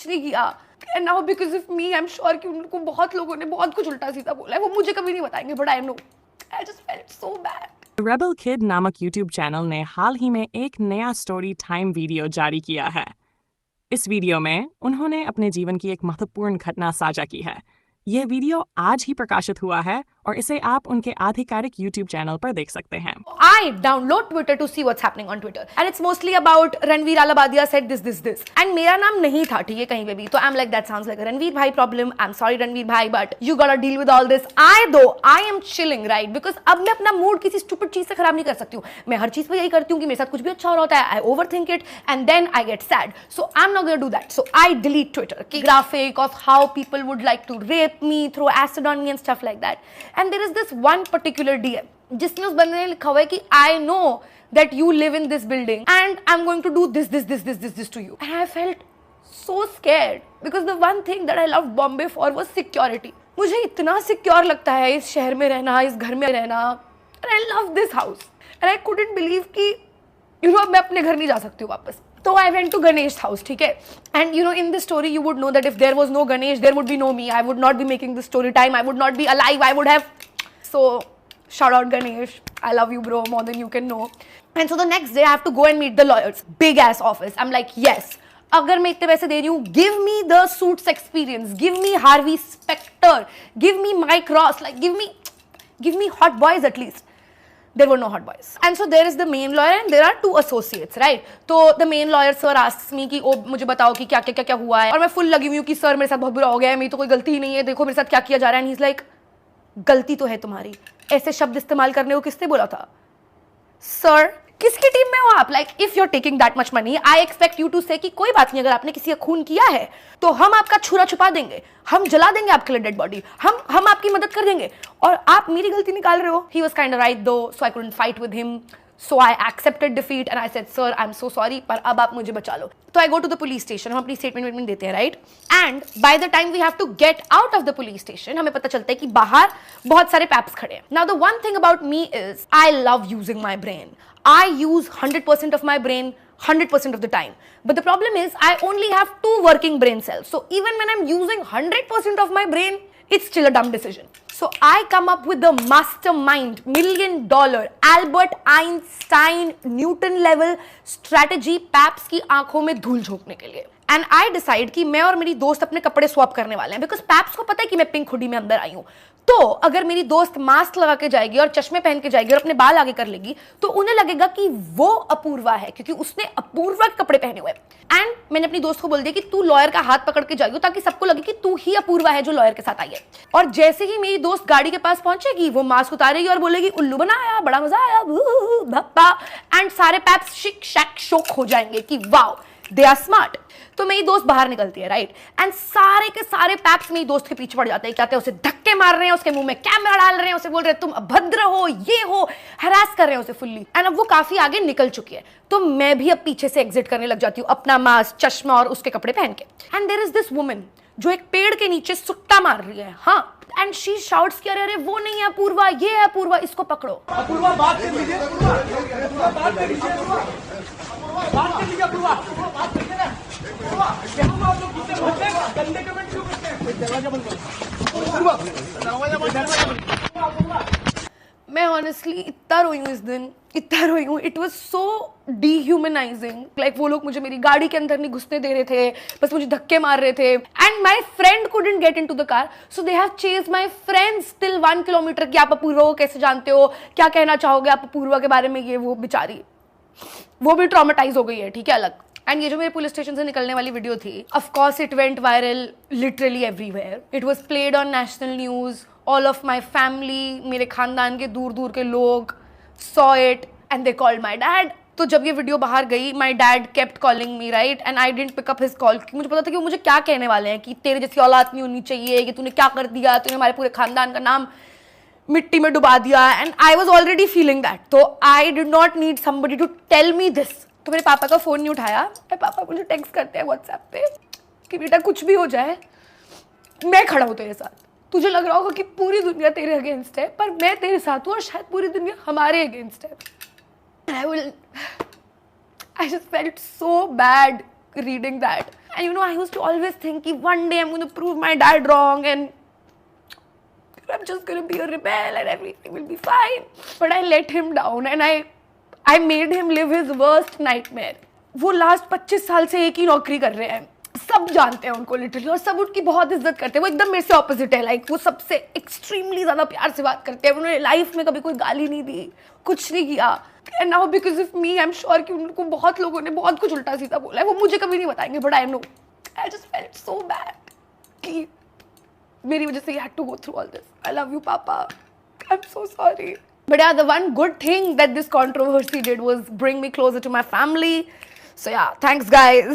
नहीं किया। And now because of me, I'm sure कि उनको बहुत लोगों ने बहुत कुछ उल्टा सीधा बोला है, वो मुझे कभी नहीं बताएंगे, but I know. I just felt so bad. Rebel Kid नामक YouTube चैनल ने हाल ही में एक नया स्टोरी टाइम वीडियो जारी किया है। इस वीडियो में उन्होंने अपने जीवन की एक महत्वपूर्ण घटना साझा की है। यह वीडियो आज ही प्रकाशित हुआ है और इसे आप उनके आधिकारिक YouTube चैनल पर देख सकते हैं। I download Twitter to see what's happening on Twitter, and it's mostly about Ranveer Alabadia said this, and मेरा नाम नहीं था ठीक है कहीं पे भी, तो I'm like that sounds like a Ranveer bhai problem. I'm sorry Ranveer bhai, but you gotta deal with all this. I am chilling right because अब मैं अपना मूड किसी stupid चीज से खराब नहीं कर सकती हूँ। मैं हर चीज पे यही करती हूँ कि मेरे साथ कुछ भी अच्छा हो रहा होता है, I overthink it and then I get sad. So I'm not gonna do that. So I delete Twitter. Graphic of how people would like to rape me, throw acid on me and stuff like that. And there is this one particular DM जिसमें उस बंदे ने लिखा हुआ है कि I know that you live in this building and I'm going to do this to you. And I felt so scared because the one thing that I loved Bombay for was security. मुझे इतना secure लगता है इस शहर में रहना, इस घर में रहना, and I love this house. And I couldn't believe कि मैं अपने घर नहीं जा सकती हूँ वापस. So I went to Ganesh's house, ठीक है? And in this story you would know that if there was no Ganesh, there would be no me. I would not be making this story time. I would not be alive. I would have. So shout out Ganesh. I love you, bro, more than you can know. And so the next day I have to go and meet the lawyers. Big ass office. I'm like, yes. अगर मैं इतने पैसे दे रही हूँ, give me the suits experience. Give me Harvey Specter. Give me Mike Ross. Like give me hot boys at least. There were no hot boys. And so there is the main lawyer and there are two associates, right? तो the main lawyer sir asks me कि मुझे बताओ कि क्या हुआ है, और मैं फुल लगी हुई हूँ कि सर मेरे साथ बहुत बुरा हो गया है, मेरी तो कोई गलती ही नहीं है, देखो मेरे साथ क्या किया जा रहा है। And he's like, गलती तो है तुम्हारी, ऐसे शब्द इस्तेमाल करने को किसने बोला था? सर किसकी टीम में हो आप? Like if you are taking that much money, I expect you to say कि कोई बात नहीं, अगर आपने किसी का खून किया है तो हम आपका छुरा छुपा देंगे, हम जला देंगे आपके लिए डेड बॉडी, हम आपकी मदद कर देंगे, और आप मेरी गलती निकाल रहे हो। He was kind of right though, so I couldn't fight with him, so I accepted defeat and I said sir I am so sorry, पर अब आप मुझे बचा लो। तो I go to the police station, हम अपनी स्टेटमेंट देते हैं, right? And by the time we have to get out of the police station, हमें पता चलता है कि बाहर बहुत सारे पैप्स खड़े हैं। Now the one thing about me is I love using my brain. I use 100% of my brain 100% of the time. But the problem is I only have 2 working brain cells. So even when I'm using 100% of my brain, it's still a dumb decision. So I come up with the mastermind, $1 million, Albert Einstein, Newton level strategy PAPS की आंखों में धूल झोंकने के लिए. And I decide कि मैं और मेरी दोस्त अपने कपड़े स्वैप करने वाले हैं, because PAPS को पता है कि मैं पिंक हुडी में अंदर आई हूँ. तो अगर मेरी दोस्त मास्क लगा के जाएगी और चश्मे पहन के जाएगी और अपने बाल आगे कर लेगी तो उन्हें लगेगा कि वो अपूर्वा है, क्योंकि उसने अपूर्वा के कपड़े पहने हुए। एंड मैंने अपनी दोस्त को बोल दिया कि तू लॉयर का हाथ पकड़ के जाएगी ताकि सबको लगे कि तू ही अपूर्वा है जो लॉयर के साथ आई है। और जैसे ही मेरी दोस्त गाड़ी के पास पहुंचेगी, वो मास्क उतारेगी और बोलेगी उल्लू बनाया, बड़ा मजा आया, भप्पा, एंड सारे पैप्स शिक शैक शोक हो जाएंगे कि वाओ दे आर स्मार्ट। तो मेरी दोस्त बाहर निकलती है, राइट? एंड सारे के सारे पैप्स मेरी दोस्त के पीछे पड़ जाते हैं, कहते हैं उसे धक्के मार रहे हैं, उसके मुंह में कैमरा डाल रहे हैं, उसे बोल रहे हैं तुम अभद्र हो, ये हो, हरास कर रहे हैं उसे फुल्ली। एंड अब वो काफी आगे निकल चुकी है, तो मैं भी अब पीछे से एग्जिट करने लग जाती हूँ, अपना मास्क, चश्मा और उसके कपड़े पहन के। And there is this woman जो एक पेड़ के नीचे सुट्टा मार रही है, हाँ, एंड शी शाउट्स कि अरे वो नहीं है अपूर्वा, ये है अपूर्वा, इसको पकड़ो। अपूर्वा बात कर लीजिए, अपूर्वा बात कर लीजिए, बात कर लीजिए, अपूर्वा बात करिए ना। आप लोग कितने गंदे कमेंट क्यों करते हैं? दरवाजा बंद करो, दरवाजा बंद। मैं ऑनेस्टली इतना रोई हूँ इस दिन, इतना रोई हूँ। It was so dehumanising. Like वो लोग मुझे मेरी गाड़ी के अंदर नहीं घुसने दे रहे थे, बस मुझे धक्के मार रहे थे। And my friend couldn't get into the car, so they have chased my friends till 1 kilometre कि आप अपूर्वा को कैसे जानते हो, क्या कहना चाहोगे आप अपूर्वा के बारे में, ये वो। बेचारी वो भी ट्रॉमेटाइज हो गई है, ठीक है, अलग। एंड ये जो मेरे पुलिस स्टेशन से निकलने वाली वीडियो थी, of course it went viral literally everywhere. It was played on national news, all of my family, मेरे खानदान के दूर दूर के लोग saw it and they called my dad. तो जब ये वीडियो बाहर गई, my dad kept calling me, right? And I didn't pick up his call, क्योंकि मुझे पता था कि वो मुझे क्या कहने वाले हैं कि तेरे जैसी औलाद नहीं होनी चाहिए, कि तूने क्या कर दिया, तूने हमारे पूरे खानदान का नाम मिट्टी में डुबा दिया। And I was already feeling that, तो I did not need somebody to tell me this. तो मेरे पापा का फोन नहीं उठाया। मेरे पापा मुझे टेक्स्ट करते हैं व्हाट्सएप पे कि बेटा कुछ भी हो जाए मैं खड़ा हूँ तेरे साथ, तुझे लग रहा होगा कि पूरी दुनिया तेरे अगेंस्ट है, पर मैं तेरे साथ हूँ और शायद पूरी दुनिया हमारे अगेंस्ट है। I just felt so bad reading that. And you know, I used to always think कि one day I'm going to prove my dad wrong and I'm just going to be a rebel and everything will be fine. But I let him down and I made him live his worst nightmare. वो last 25 साल से एक ही नौकरी कर रहे हैं, सब जानते हैं उनको लिटरली, और सब उनकी बहुत इज्जत करते हैं. वो एकदम मेरे से ऑपोजिट है. लाइक वो सबसे एक्सट्रीमली ज़्यादा प्यार से बात करते हैं. उन्होंने लाइफ में कभी कोई गाली नहीं दी, कुछ नहीं किया. And now because of me I am sure कि उनको बहुत लोगों ने बहुत कुछ उल्टा सीधा बोला है. वो मुझे कभी नहीं बताएंगे, but I know I just felt so bad कि मेरी वजह से you had to go through all this. I love you, Papa. I'm so sorry. But yeah, the one good thing that this controversy did was bring me closer to my family. So yeah, thanks guys.